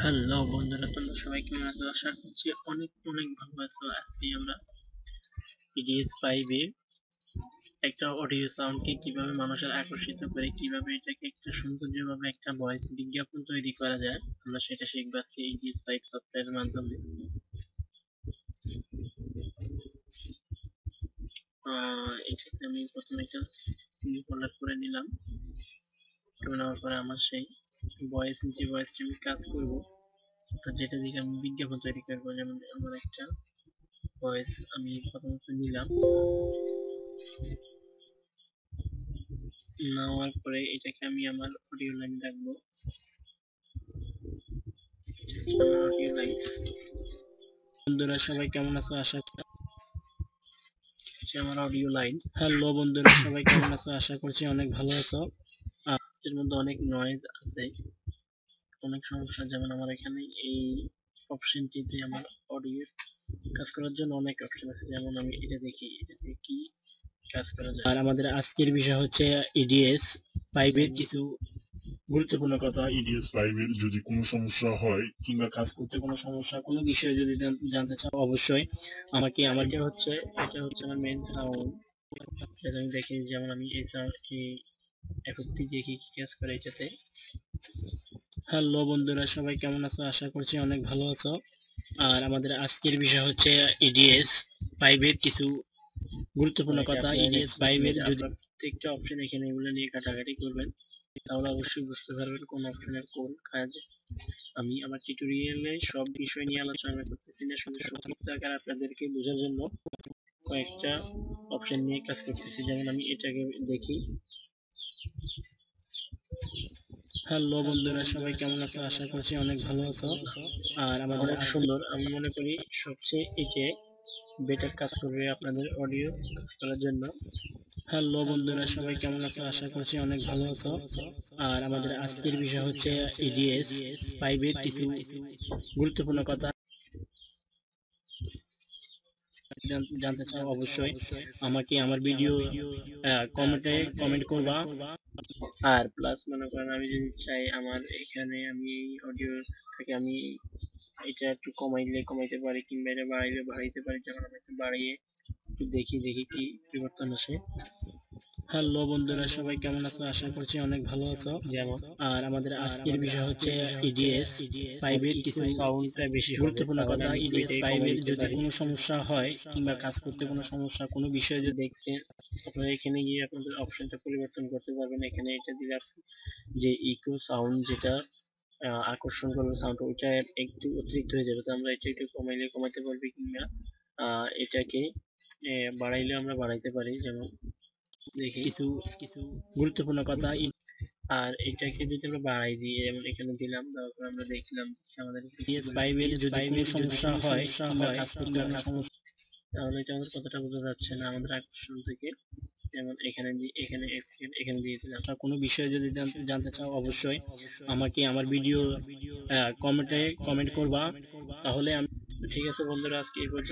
Hello বন্ধুরা, তোমরা সবাই কেমন আছো? আশা করছি অনেক অনেক ভালো আছো। আজকে আমরা ইডিএস 5 এ একটা অডিও সাউন্ডকে কিভাবে মানুষের আকর্ষিত করে, কিভাবে এটাকে একটা সৌন্দর্যভাবে একটা ভয়েস বিজ্ঞাপন তৈরি করা যায়, আমরা সেটা শিখবো আজকে ইডিএস 5 সফটওয়্যারের মাধ্যমে। এটাতে আমি প্রথমে একটা ফোল্ডার করে নিলাম। করে নেওয়ার পরে আমার সেই যে ভয়েসটা আমি কাজ করবো, যেটা দিয়ে আমি বিজ্ঞাপন তৈরি করবো, যেমন আমার একটা ভয়েস আমি প্রথমত নিলাম। নেওয়ার পরে এটাকে আমি আমার অডিও লাইন রাখবো। Audio line. বন্ধুরা সবাই কেমন আছো? আশা করছি আমার অডিও লাইন। হ্যালো বন্ধুরা সবাই কেমন আছো? আশা করছি অনেক ভালো আছো। এর মধ্যে অনেক নয়েজ আছে, অনেক সমস্যা। যেমন আমার এখানে এই অপশনটিতে আমার অডিও কাজ করার জন্য অনেক অপশন আছে। যেমন আমি এটা দেখি, এটাতে কি কাজ করা যায়। আর আমাদের আজকের বিষয় হচ্ছে ইডিএস 5 এর কিছু গুরুত্বপূর্ণ কথা। ইডিএস 5 এর যদি কোনো সমস্যা হয় কিংবা কাজ করতে কোনো সমস্যা, কোনো বিষয়ে যদি জানতে চাও, অবশ্যই আমাকে আমার এটা হচ্ছে আমার মেইন সাউন্ড। এটা আমি দেখি, যেমন আমি এই একত্রিত দেখি কি কাজ করে এটাতে। হ্যালো বন্ধুরা সবাই কেমন আছো? আশা করছি অনেক ভালো আছো। আর আমাদের আজকের বিষয় হচ্ছে ইডিএস 5 এর কিছু গুরুত্বপূর্ণ কথা। ইডিএস 5 এর যদি প্রত্যেকটা অপশন এখানে এগুলো নিয়ে কাটাকাটি করবেন, তাহলে অবশ্যই বুঝতে পারবেন কোন অপশনের কোন কাজ। আমি আমার টিউটোরিয়ালে সব বিষয় নিয়ে আলোচনা করতেছি না, শুধু সংক্ষিপ্ত আকারে আপনাদেরকে বোঝার জন্য কয়েকটা অপশন নিয়ে কাজ করতেছি। যেমন আমি এটাকে দেখি। হ্যালো বন্ধুরা সবাই কেমন আছো? আশা করছি অনেক ভালো আছো। আর আমাদের সুন্দর, আমি মনে করি সবচেয়ে এটা বেটার কাজ করবে আপনাদের অডিও কাজ করার জন্য। হ্যালো বন্ধুরা সবাই কেমন আছো? আশা করছি অনেক ভালো আছো। আর আমাদের আজকের বিষয় হচ্ছে ইডিএস 5 এর কিছু গুরুত্বপূর্ণ কথা। জানতে চাও, অবশ্যই আমাকে আমার ভিডিও কমেন্ট করবা। আর প্লাস মনে করেন আমি যদি চাই আমার এখানে আমি এই অডিওটাকে আমি এটা একটু কমাইতে পারি, কিংবা এটা বাড়াইলে বাড়াইতে পারি। যেমন আমি একটু বাড়িয়ে একটু দেখি কি পরিবর্তন আসে। হ্যালো বন্ধুরা সবাই কেমন আছো? আশা করছি অনেক ভালো আছো। যেমন আর আমাদের আজকের বিষয় হচ্ছে ইডিএস 5 এর কিছু সাউন্ডটা বেশি গুরুত্বপূর্ণ কথা। ইডিএস 5 এর যদি কোনো সমস্যা হয় কিংবা কাজ করতে কোনো সমস্যা, কোনো বিষয়ে যদি দেখছেন, আপনারা এখানে গিয়ে আপনাদের অপশনটা পরিবর্তন করতে পারবেন। এখানে এটা দিলে যে ইকো সাউন্ড, যেটা আকর্ষণ করবে সাউন্ড, ওইটা একটু অতিরিক্ত হয়ে যাবে। তো আমরা এটা একটু কমাইতে পারবি, কিংবা এটাকে বাড়াইলে আমরা বাড়াইতে পারি। যেমন দেখি কিছু গুরুত্বপূর্ণ কথা। আর এটাকে যদি আমরা বাড়াই দিয়ে যেমন এখানে দিলাম, তারপর আমরা দেখলাম আমাদের PS5 এর যদি কোনো সমস্যা হয় কিংবা কাজ করতে কোনো সমস্যা, তাহলে এটা আমাদের কথাটা বোঝা যাচ্ছে না আমাদের আকর্ষণ থেকে। যেমন এখানে দিয়ে দিলাম। কোনো বিষয়ে যদি জানতে চাও, অবশ্যই আমাকে আমার ভিডিও কমেন্ট করবা, তাহলে আমি। ঠিক আছে বন্ধুরা, আজকে এই পর্যন্ত।